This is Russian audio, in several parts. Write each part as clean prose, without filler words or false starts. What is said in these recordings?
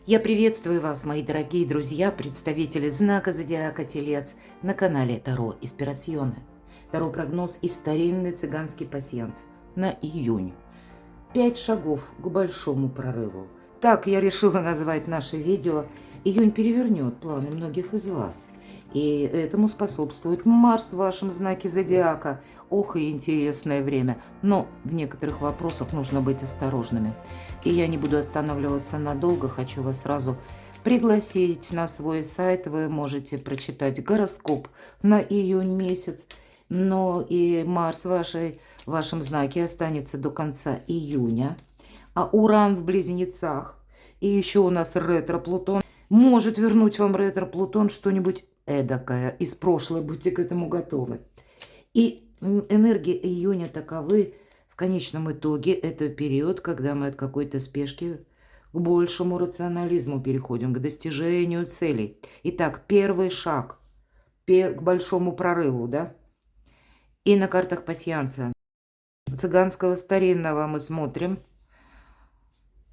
Я приветствую вас, мои дорогие друзья, представители знака Зодиака Телец на канале Таро Инспирационе. Таро-прогноз и старинный цыганский пасьянс на июнь. 5 шагов к большому прорыву. Так я решила назвать наше видео. Июнь перевернет планы многих из вас. И этому способствует Марс в вашем знаке Зодиака. Ох, и интересное время. Но в некоторых вопросах нужно быть осторожными. И я не буду останавливаться надолго. Хочу вас сразу пригласить на свой сайт. Вы можете прочитать гороскоп на июнь месяц. Но и Марс в вашем знаке останется до конца июня. А Уран в Близнецах. И еще у нас ретро-Плутон. Может вернуть вам ретро-Плутон что-нибудь эдакое из прошлого. Будьте к этому готовы. И энергии июня таковы. В конечном итоге это период, когда мы от какой-то спешки к большему рационализму переходим, к достижению целей. Итак, первый шаг к большому прорыву, да? И на картах пасьянса цыганского старинного мы смотрим.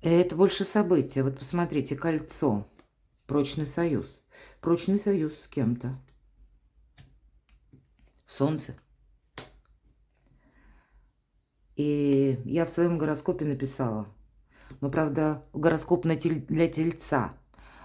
Это больше события. Вот посмотрите, кольцо. Прочный союз. Прочный союз с кем-то. Солнце. И я в своем гороскопе написала. Но, правда, гороскоп для Тельца.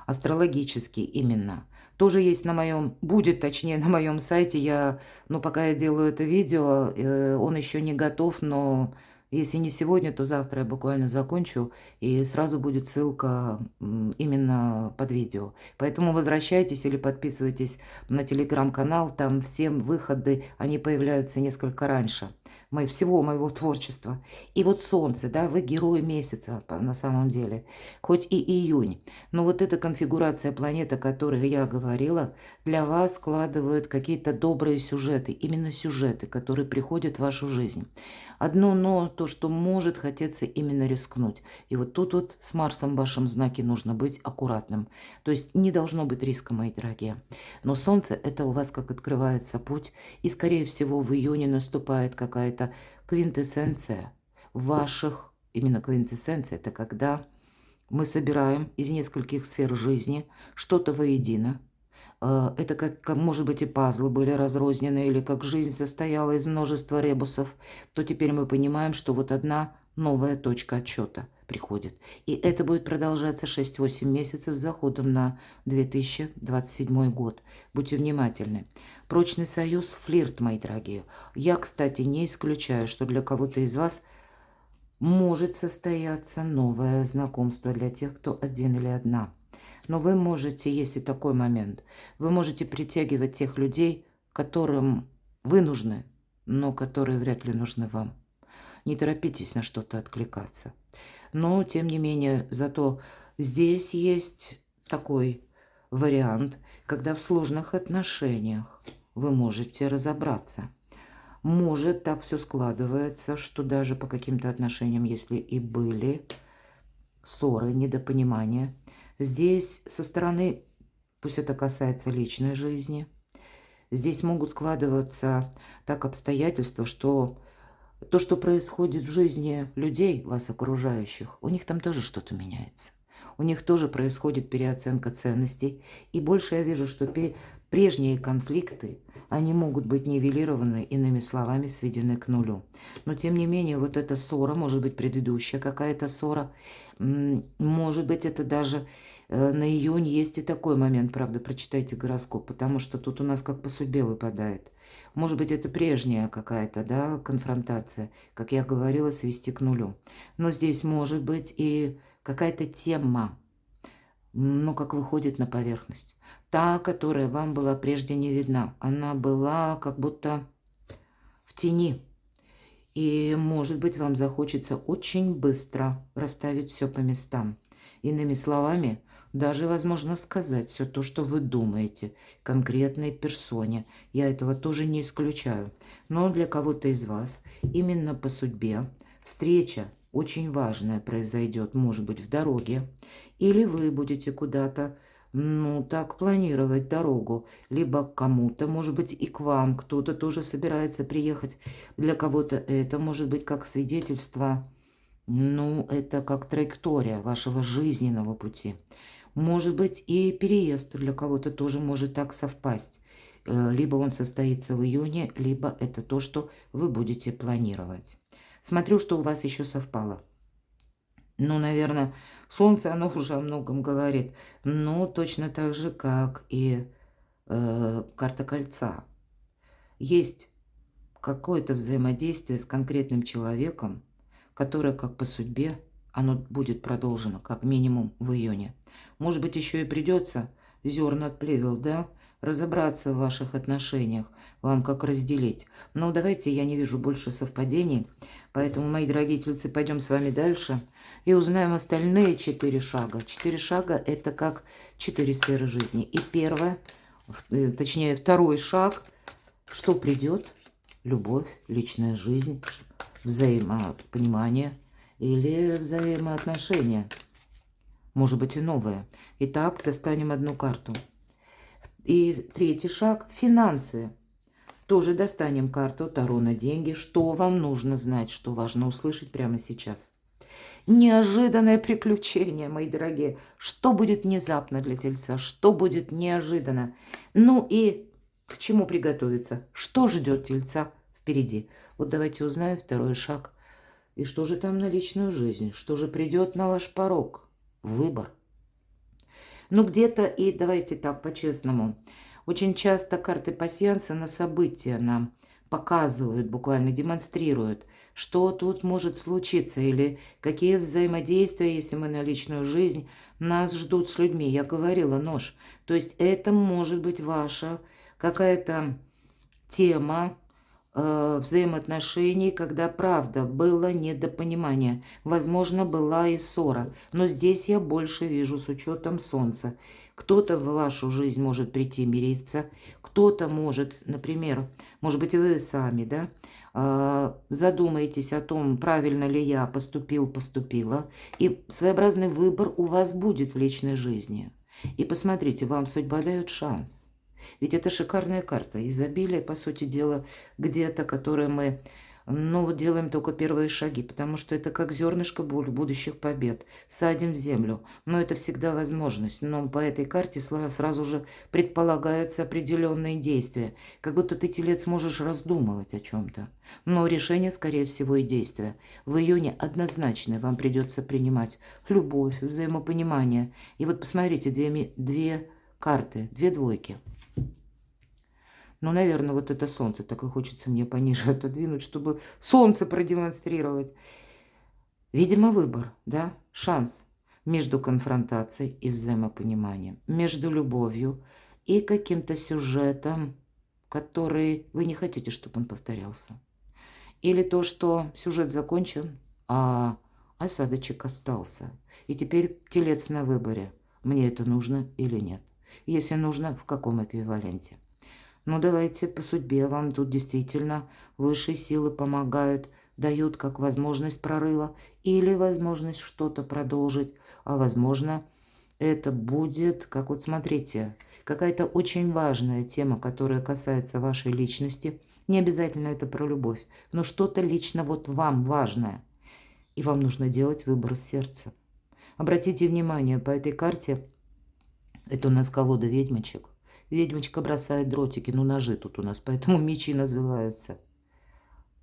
Астрологический именно. Тоже есть на моем, будет точнее на моем сайте. Но пока я делаю это видео, он еще не готов, но если не сегодня, то завтра я буквально закончу, и сразу будет ссылка именно под видео. Поэтому возвращайтесь или подписывайтесь на телеграм-канал, там все выходы, они появляются несколько раньше. Всего моего творчества. И вот солнце, да, вы герой месяца на самом деле, хоть и июнь. Но вот эта конфигурация планет, о которой я говорила, для вас складывают какие-то добрые сюжеты, именно сюжеты, которые приходят в вашу жизнь. Одно но, то, что может хотеться именно рискнуть. И вот тут вот с Марсом в вашем знаке нужно быть аккуратным. То есть не должно быть риска, мои дорогие. Но солнце, это у вас как открывается путь, и скорее всего в июне наступает какая-то квинтэссенция ваших, именно квинтэссенция, это когда мы собираем из нескольких сфер жизни что-то воедино. Это как, может быть, и пазлы были разрознены, или как жизнь состояла из множества ребусов, то теперь мы понимаем, что вот одна новая точка отсчета приходит. И это будет продолжаться 6-8 месяцев с заходом на 2027 год. Будьте внимательны. Прочный союз, флирт, мои дорогие. Я, кстати, не исключаю, что для кого-то из вас может состояться новое знакомство для тех, кто один или одна. Но вы можете, если такой момент, вы можете притягивать тех людей, которым вы нужны, но которые вряд ли нужны вам. Не торопитесь на что-то откликаться. Но, тем не менее, зато здесь есть такой вариант, когда в сложных отношениях вы можете разобраться. Может, так все складывается, что даже по каким-то отношениям, если и были ссоры, недопонимания, здесь со стороны, пусть это касается личной жизни, здесь могут складываться так обстоятельства, что то, что происходит в жизни людей, вас окружающих, у них там тоже что-то меняется. У них тоже происходит переоценка ценностей. И больше я вижу, что прежние конфликты, они могут быть нивелированы, иными словами, сведены к нулю. Но, тем не менее, вот эта ссора, может быть, предыдущая какая-то ссора, может быть, это даже на июнь есть и такой момент, правда, прочитайте гороскоп, потому что тут у нас как по судьбе выпадает. Может быть, это прежняя какая-то, да, конфронтация, как я говорила, свести к нулю. Но здесь может быть и какая-то тема, ну, как выходит на поверхность. Та, которая вам была прежде не видна. Она была как будто в тени. И, может быть, вам захочется очень быстро расставить все по местам. Иными словами, даже возможно сказать все то, что вы думаете конкретной персоне. Я этого тоже не исключаю. Но для кого-то из вас именно по судьбе встреча очень важная произойдет, может быть, в дороге. Или вы будете куда-то, ну, так планировать дорогу. Либо к кому-то, может быть, и к вам. Кто-то тоже собирается приехать. Для кого-то это может быть как свидетельство. Ну, это как траектория вашего жизненного пути. Может быть, и переезд для кого-то тоже может так совпасть. Либо он состоится в июне, либо это то, что вы будете планировать. Смотрю, что у вас еще совпало. Ну, наверное, Солнце, оно уже о многом говорит. Ну, точно так же, как и карта Кольца. Есть какое-то взаимодействие с конкретным человеком, которое, как по судьбе, оно будет продолжено как минимум в июне. Может быть, еще и придется, зерна от плевел, да, разобраться в ваших отношениях, вам как разделить. Но давайте, я не вижу больше совпадений, поэтому, мои дорогие тельцы, пойдем с вами дальше и узнаем остальные 4 шага. 4 шага – это как 4 сферы жизни. И первое, точнее второй шаг, что придет? Любовь, личная жизнь, взаимопонимание или взаимоотношения. Может быть и новое. Итак, достанем одну карту. И третий шаг – финансы. Тоже достанем карту Таро на деньги. Что вам нужно знать, что важно услышать прямо сейчас? Неожиданное приключение, мои дорогие. Что будет внезапно для тельца? Что будет неожиданно? Ну и к чему приготовиться? Что ждет тельца впереди? Вот давайте узнаем второй шаг. И что же там на личную жизнь? Что же придет на ваш порог? Выбор. Ну, где-то, и давайте так, по-честному, очень часто карты пасьянса на события нам показывают, буквально демонстрируют, что тут может случиться или какие взаимодействия, если мы на личную жизнь, нас ждут с людьми. Я говорила, нож. То есть это может быть ваша какая-то тема взаимоотношений, когда, правда, было недопонимание. Возможно, была и ссора. Но здесь я больше вижу с учетом Солнца. Кто-то в вашу жизнь может прийти мириться, кто-то может, например, может быть, и вы сами, да, задумаетесь о том, правильно ли я поступила, и своеобразный выбор у вас будет в личной жизни. И посмотрите, вам судьба дает шанс. Ведь это шикарная карта, изобилие, по сути дела, где-то, которое мы, ну, делаем только первые шаги, потому что это как зернышко будущих побед, садим в землю. Но это всегда возможность. Но по этой карте сразу же предполагаются определенные действия, как будто ты, телец, можешь раздумывать о чем-то. Но решение, скорее всего, и действия. В июне однозначно вам придется принимать любовь, взаимопонимание. И вот посмотрите, две карты, две двойки. Ну, наверное, вот это солнце. Так и хочется мне пониже отодвинуть, чтобы солнце продемонстрировать. Видимо, выбор, да, шанс между конфронтацией и взаимопониманием, между любовью и каким-то сюжетом, который вы не хотите, чтобы он повторялся. Или то, что сюжет закончен, а осадочек остался. И теперь телец на выборе, мне это нужно или нет. Если нужно, в каком эквиваленте. Ну, давайте по судьбе вам тут действительно высшие силы помогают, дают как возможность прорыва или возможность что-то продолжить, а возможно это будет, как вот смотрите, какая-то очень важная тема, которая касается вашей личности. Не обязательно это про любовь, но что-то лично вот вам важное, и вам нужно делать выбор сердца. Обратите внимание, по этой карте, это у нас колода ведьмочек. Ведьмочка бросает дротики, ну ножи тут у нас, поэтому мечи называются.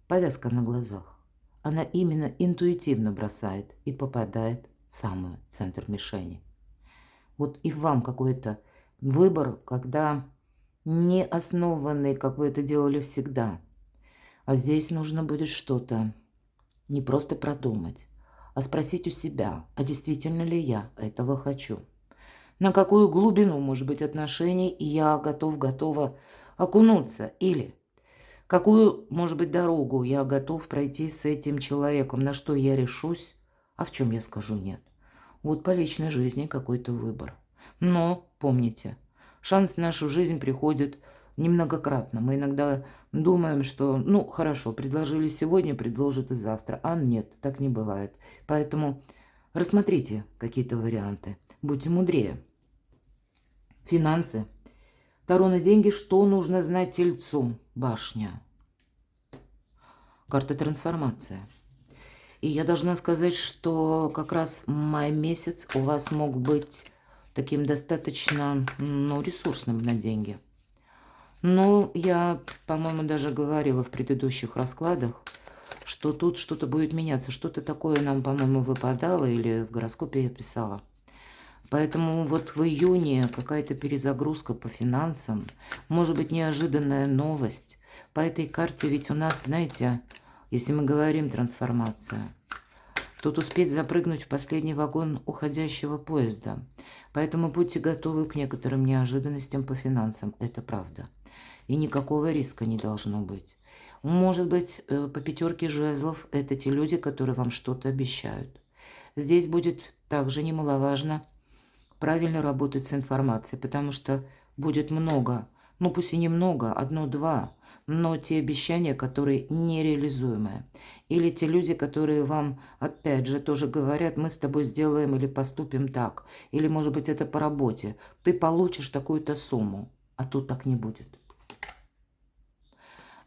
Повязка на глазах. Она именно интуитивно бросает и попадает в самый центр мишени. Вот и вам какой-то выбор, когда не основанный, как вы это делали всегда. А здесь нужно будет что-то не просто продумать, а спросить у себя, а действительно ли я этого хочу. На какую глубину, может быть, отношений я готова окунуться. Или какую, может быть, дорогу я готов пройти с этим человеком, на что я решусь, а в чем я скажу нет. Вот по личной жизни какой-то выбор. Но помните, шанс в нашу жизнь приходит немногократно. Мы иногда думаем, что, ну, хорошо, предложили сегодня, предложат и завтра. А нет, так не бывает. Поэтому рассмотрите какие-то варианты. Будьте мудрее. Финансы. Таро на деньги. Что нужно знать тельцу? Башня. Карта трансформация. И я должна сказать, что как раз май месяц у вас мог быть таким достаточно, ну, ресурсным на деньги. Но я, по-моему, даже говорила в предыдущих раскладах, что тут что-то будет меняться. Что-то такое нам, по-моему, выпадало или в гороскопе я писала. Поэтому вот в июне какая-то перезагрузка по финансам, может быть, неожиданная новость. По этой карте ведь у нас, знаете, если мы говорим трансформация, тут успеть запрыгнуть в последний вагон уходящего поезда. Поэтому будьте готовы к некоторым неожиданностям по финансам, это правда. И никакого риска не должно быть. Может быть, по пятерке жезлов это те люди, которые вам что-то обещают. Здесь будет также немаловажно правильно работать с информацией, потому что будет много, ну пусть и немного, одно-два, но те обещания, которые нереализуемые. Или те люди, которые вам, опять же, тоже говорят, мы с тобой сделаем или поступим так. Или, может быть, это по работе. Ты получишь такую-то сумму, а тут так не будет.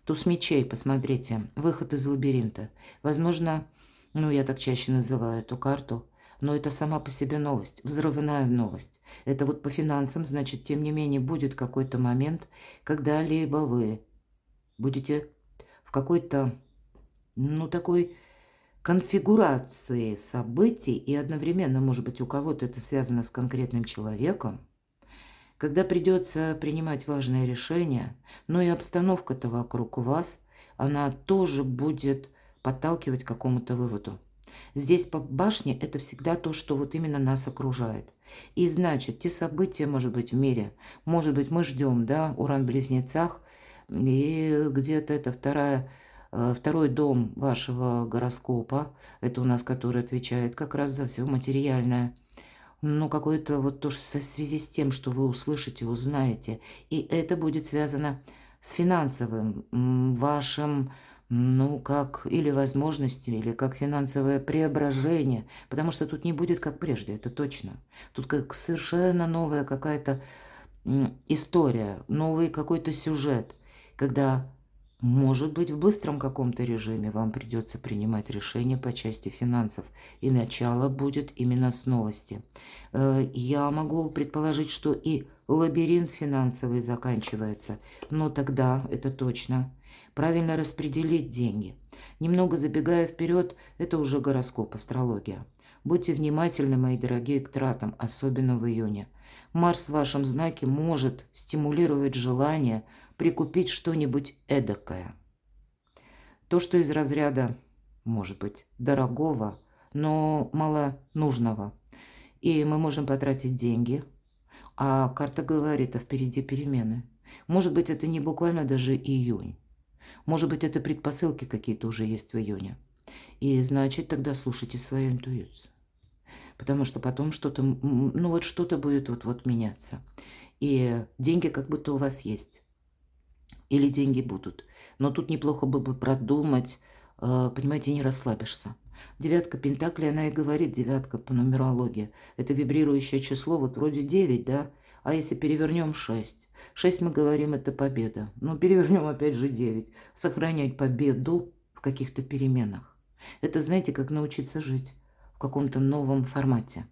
Туз мечей, посмотрите, выход из лабиринта. Возможно, ну я так чаще называю эту карту, но это сама по себе новость, взрывная новость. Это вот по финансам, значит, тем не менее, будет какой-то момент, когда либо вы будете в какой-то, ну, такой конфигурации событий, и одновременно, может быть, у кого-то это связано с конкретным человеком, когда придется принимать важные решения, но и обстановка-то вокруг вас, она тоже будет подталкивать к какому-то выводу. Здесь по башне это всегда то, что вот именно нас окружает. И значит, те события, может быть, в мире, может быть, мы ждем, да, Уран в Близнецах, и где-то это второй дом вашего гороскопа, это у нас, который отвечает как раз за все материальное. Ну, какое-то вот то, что в связи с тем, что вы услышите, узнаете. И это будет связано с финансовым вашим, ну, как или возможностями, или как финансовое преображение. Потому что тут не будет как прежде, это точно. Тут как совершенно новая какая-то история, новый какой-то сюжет, когда, может быть, в быстром каком-то режиме вам придется принимать решения по части финансов. И начало будет именно с новости. Я могу предположить, что и лабиринт финансовый заканчивается. Но тогда, это точно, правильно распределить деньги. Немного забегая вперед, это уже гороскоп, астрология. Будьте внимательны, мои дорогие, к тратам, особенно в июне. Марс в вашем знаке может стимулировать желание прикупить что-нибудь эдакое. То, что из разряда, может быть, дорогого, но мало нужного. И мы можем потратить деньги, а карта говорит, а впереди перемены. Может быть, это не буквально даже июнь. Может быть, это предпосылки какие-то уже есть в июне. И значит, тогда слушайте свою интуицию. Потому что потом что-то, ну вот что-то будет вот-вот меняться. И деньги как будто у вас есть. Или деньги будут. Но тут неплохо бы продумать, понимаете, не расслабишься. Девятка пентаклей, она и говорит, девятка по нумерологии. Это вибрирующее число, вот вроде 9, да? А если перевернем 6? 6 мы говорим, это победа. Но перевернем опять же 9. Сохранять победу в каких-то переменах. Это, знаете, как научиться жить в каком-то новом формате,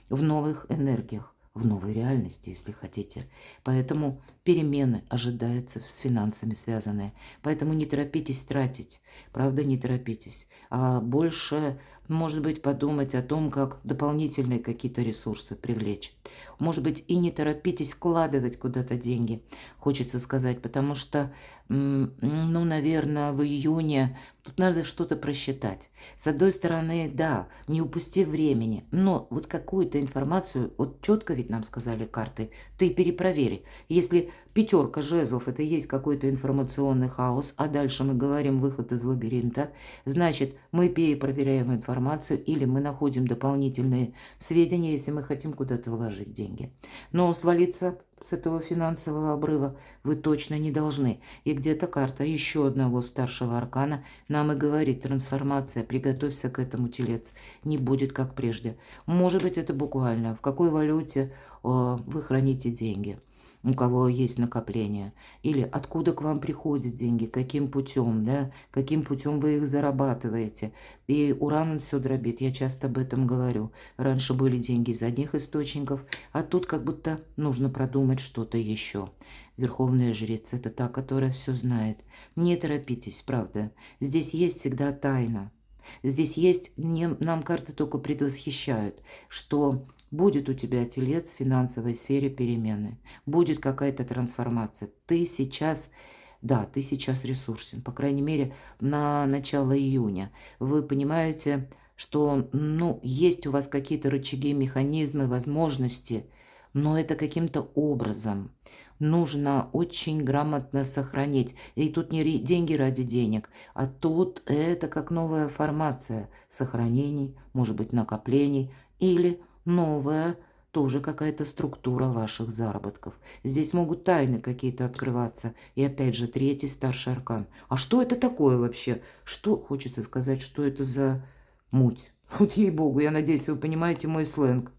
в новых энергиях, в новой реальности, если хотите. Поэтому перемены ожидаются с финансами связанные. Поэтому не торопитесь тратить. Правда, не торопитесь. А больше, может быть, подумать о том, как дополнительные какие-то ресурсы привлечь. Может быть, и не торопитесь вкладывать куда-то деньги, хочется сказать. Потому что, ну, наверное, в июне тут надо что-то просчитать. С одной стороны, да, не упусти времени. Но вот какую-то информацию, вот четко ведь нам сказали карты, ты перепровери. Если пятерка жезлов это есть какой-то информационный хаос, а дальше мы говорим выход из лабиринта, значит, мы перепроверяем информацию или мы находим дополнительные сведения, если мы хотим куда-то вложить деньги. Но свалиться с этого финансового обрыва вы точно не должны. И где-то карта еще одного старшего аркана нам и говорит: трансформация, приготовься к этому, телец, не будет как прежде. Может быть, это буквально, в какой валюте вы храните деньги. у кого есть накопления, или откуда к вам приходят деньги, каким путем, да, каким путем вы их зарабатываете. И Уран все дробит, я часто об этом говорю. Раньше были деньги из одних источников, а тут как будто нужно продумать что-то еще. Верховная жрица – это та, которая все знает. Не торопитесь, правда. Здесь есть всегда тайна. Здесь есть, нам карты только предвосхищают, что будет у тебя, телец, в финансовой сфере перемены. Будет какая-то трансформация. Ты сейчас, да, ты сейчас ресурсен. По крайней мере, на начало июня. Вы понимаете, что, ну, есть у вас какие-то рычаги, механизмы, возможности, но это каким-то образом нужно очень грамотно сохранить. И тут не деньги ради денег, а тут это как новая формация сохранений, может быть, накоплений или новая тоже какая-то структура ваших заработков. Здесь могут тайны какие-то открываться. И опять же, третий старший аркан. А что это такое вообще? Что, хочется сказать, что это за муть? Вот ей-богу, я надеюсь, вы понимаете мой сленг.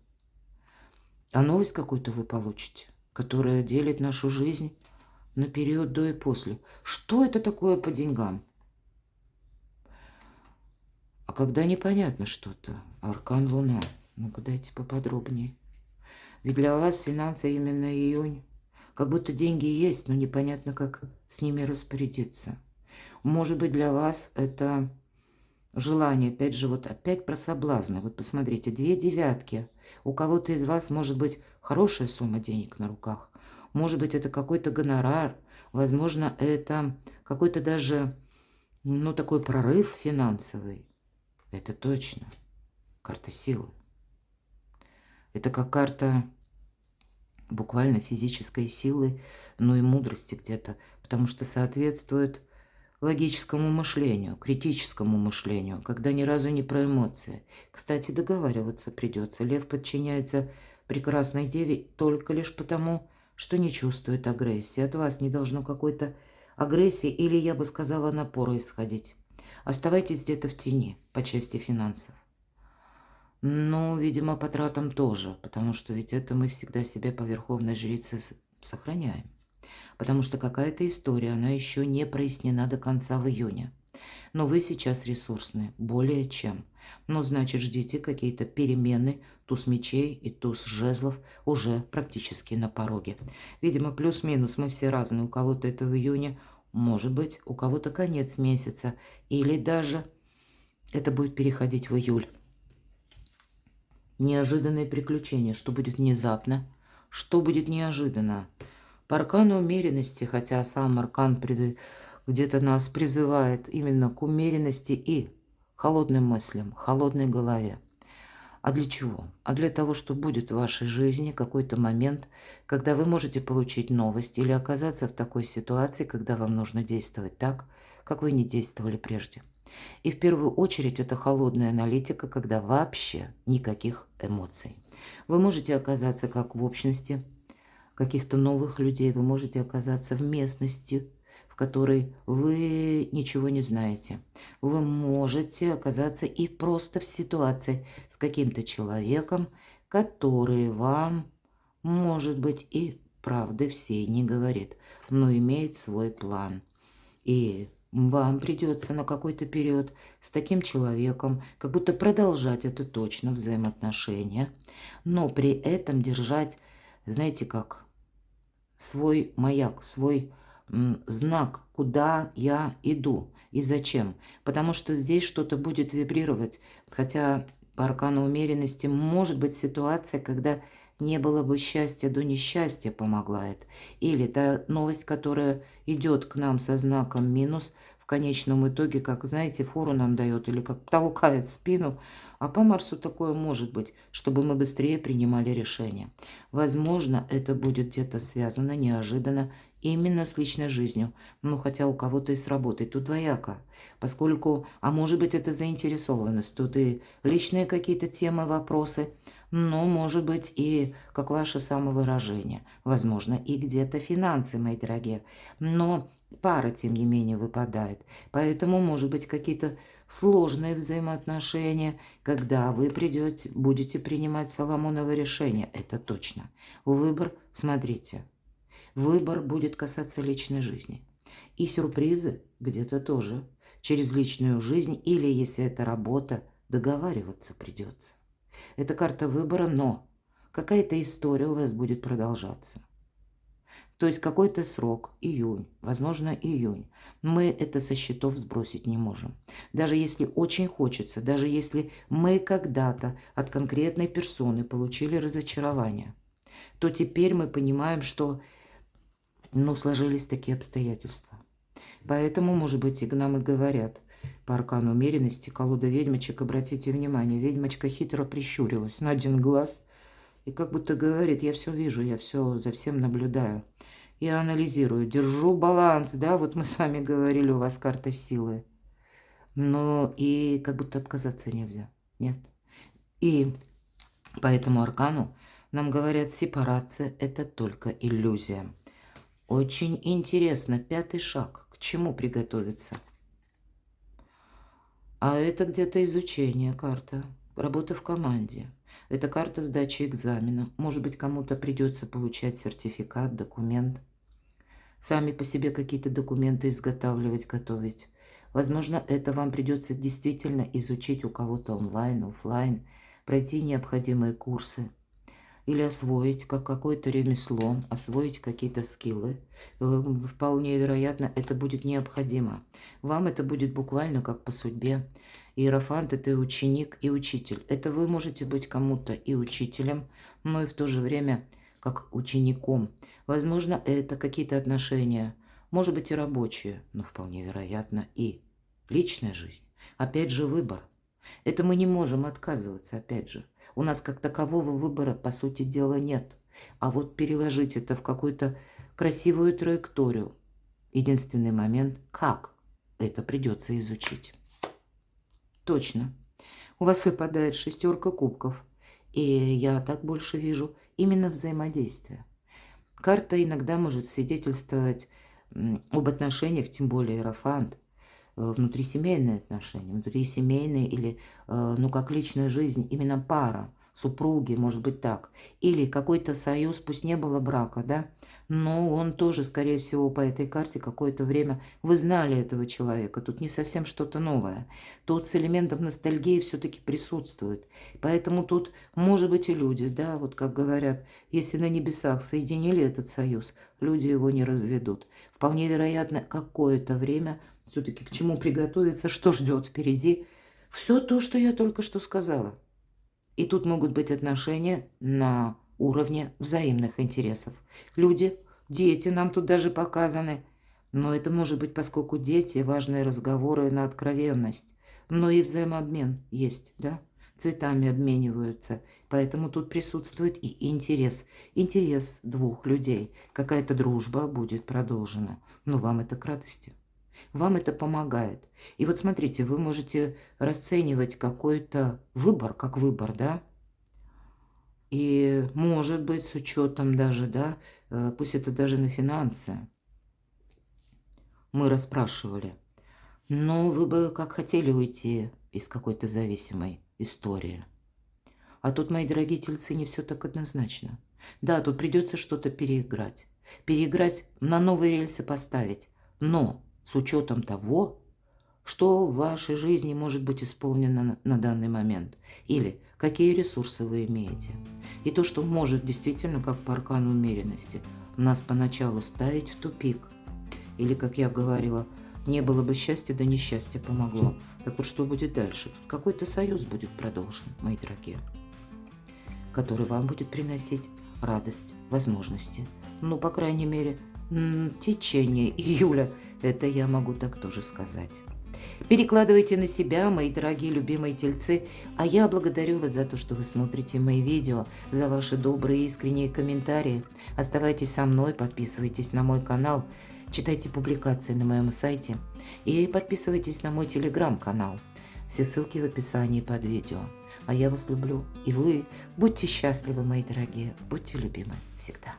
А новость какую-то вы получите, которая делит нашу жизнь на период до и после. Что это такое по деньгам? А когда непонятно что-то, аркан Луна. Ну-ка дайте поподробнее. Ведь для вас финансы именно июнь. Как будто деньги есть, но непонятно, как с ними распорядиться. Может быть, для вас это желание, опять же, вот опять про соблазны. Вот посмотрите, 2 девятки. У кого-то из вас может быть хорошая сумма денег на руках. Может быть, это какой-то гонорар. Возможно, это какой-то даже, ну, такой прорыв финансовый. Это точно. Карта силы. Это как карта буквально физической силы, но и мудрости где-то. Потому что соответствует логическому мышлению, критическому мышлению, когда ни разу не про эмоции. Кстати, договариваться придется. Лев подчиняется прекрасной деве только лишь потому, что не чувствует агрессии. От вас не должно какой-то агрессии или, я бы сказала, напора исходить. Оставайтесь где-то в тени по части финансов. Ну, видимо, по тратам тоже, потому что ведь это мы всегда себя по верховной жрице сохраняем. Потому что какая-то история, она еще не прояснена до конца в июне. Но вы сейчас ресурсны, более чем. Ну, значит, ждите какие-то перемены. Туз мечей и туз жезлов уже практически на пороге. Видимо, плюс-минус мы все разные. У кого-то это в июне, может быть, у кого-то конец месяца. Или даже это будет переходить в июль. Неожиданные приключения. Что будет внезапно? Что будет неожиданно? По аркану умеренности, хотя сам аркан где-то нас призывает именно к умеренности и холодным мыслям, холодной голове. А для чего? А для того, что будет в вашей жизни какой-то момент, когда вы можете получить новость или оказаться в такой ситуации, когда вам нужно действовать так, как вы не действовали прежде. И в первую очередь это холодная аналитика, когда вообще никаких эмоций. Вы можете оказаться как в общности каких-то новых людей, вы можете оказаться в местности, в которой вы ничего не знаете. Вы можете оказаться и просто в ситуации с каким-то человеком, который вам, может быть, и правды всей не говорит, но имеет свой план. И вам придется на какой-то период с таким человеком как будто продолжать это точно взаимоотношения, но при этом держать, знаете как, свой маяк, свой знак, куда я иду и зачем. Потому что здесь что-то будет вибрировать. Хотя по аркану умеренности может быть ситуация, когда не было бы счастья, до несчастья помогает. Или та новость, которая идет к нам со знаком минус, в конечном итоге, как, знаете, фору нам дает или как толкает в спину. А по Марсу такое может быть, чтобы мы быстрее принимали решения. Возможно, это будет где-то связано неожиданно именно с личной жизнью. Ну, хотя у кого-то и с работой. Тут двояко. Поскольку, а может быть, это заинтересованность. Тут и личные какие-то темы, вопросы. Но, может быть, и как ваше самовыражение. Возможно, и где-то финансы, мои дорогие. Но пара, тем не менее, выпадает. Поэтому, может быть, какие-то сложные взаимоотношения, когда вы будете принимать Соломоново решение. Это точно. Выбор, смотрите. Выбор будет касаться личной жизни. И сюрпризы где-то тоже через личную жизнь, или, если это работа, договариваться придется. Это карта выбора, но какая-то история у вас будет продолжаться. То есть какой-то срок, июнь, возможно, июнь. Мы это со счетов сбросить не можем. Даже если очень хочется, даже если мы когда-то от конкретной персоны получили разочарование, то теперь мы понимаем, что сложились такие обстоятельства. Поэтому, может быть, и нам и говорят по аркану умеренности, колода ведьмочек, обратите внимание, ведьмочка хитро прищурилась на один глаз и как будто говорит: я все вижу, я все за всем наблюдаю. Я анализирую, держу баланс, да, вот мы с вами говорили, у вас карта силы. Но и как будто отказаться нельзя, нет. И по этому аркану нам говорят, сепарация – это только иллюзия. Очень интересно, 5-й шаг, к чему приготовиться? А это где-то изучение карта, работа в команде. Это карта сдачи экзамена. Может быть, кому-то придется получать сертификат, документ. Сами по себе какие-то документы изготавливать, готовить. Возможно, это вам придется действительно изучить у кого-то онлайн, офлайн, пройти необходимые курсы. Или освоить как какое-то ремесло, освоить какие-то скиллы. Вполне вероятно, это будет необходимо. Вам это будет буквально как по судьбе. Иерофант – это и ученик, и учитель. Это вы можете быть кому-то и учителем, но и в то же время как учеником. Возможно, это какие-то отношения, может быть и рабочие, но вполне вероятно и личная жизнь. Опять же выбор. Это мы не можем отказываться, опять же. У нас как такового выбора, по сути дела, нет. А вот переложить это в какую-то красивую траекторию. Единственный момент, как это придется изучить. Точно. У вас выпадает 6 кубков. И я так больше вижу именно взаимодействие. Карта иногда может свидетельствовать об отношениях, тем более иерофант, внутрисемейные отношения, внутрисемейные или, как личная жизнь, именно пара, супруги, может быть так. Или какой-то союз, пусть не было брака, да, но он тоже, скорее всего, по этой карте какое-то время вы знали этого человека. Тут не совсем что-то новое. Тут с элементом ностальгии все-таки присутствует. Поэтому тут, может быть, и люди, да, вот как говорят, если на небесах соединили этот союз, люди его не разведут. Вполне вероятно, какое-то время все-таки к чему приготовиться, что ждет впереди. Все то, что я только что сказала. И тут могут быть отношения на уровне взаимных интересов. Люди, дети нам тут даже показаны. Но это может быть, поскольку дети, важные разговоры на откровенность. Но и взаимообмен есть, да? Цветами обмениваются. Поэтому тут присутствует и интерес. Интерес двух людей. Какая-то дружба будет продолжена. Но вам это к радости. Вам это помогает. И вот смотрите, вы можете расценивать какой-то выбор, как выбор, да? И может быть с учетом даже, да, пусть это даже на финансы. Мы расспрашивали. Но вы бы как хотели уйти из какой-то зависимой истории. А тут, мои дорогие тельцы, не все так однозначно. Да, тут придется что-то переиграть. Переиграть, на новые рельсы поставить. Но с учетом того, что в вашей жизни может быть исполнено на данный момент, или какие ресурсы вы имеете. И то, что может действительно, как по аркану умеренности, нас поначалу ставить в тупик. Или, как я говорила, не было бы счастья, да несчастье помогло. Так вот, что будет дальше? Тут какой-то союз будет продолжен, мои дорогие, который вам будет приносить радость, возможности. Ну, по крайней мере, течение июля, это я могу так тоже сказать. Перекладывайте на себя, мои дорогие любимые тельцы, а я благодарю вас за то, что вы смотрите мои видео, за ваши добрые и искренние комментарии. Оставайтесь со мной, подписывайтесь на мой канал, читайте публикации на моем сайте и подписывайтесь на мой телеграм-канал. Все ссылки в описании под видео. А я вас люблю, и вы будьте счастливы, мои дорогие, будьте любимы всегда.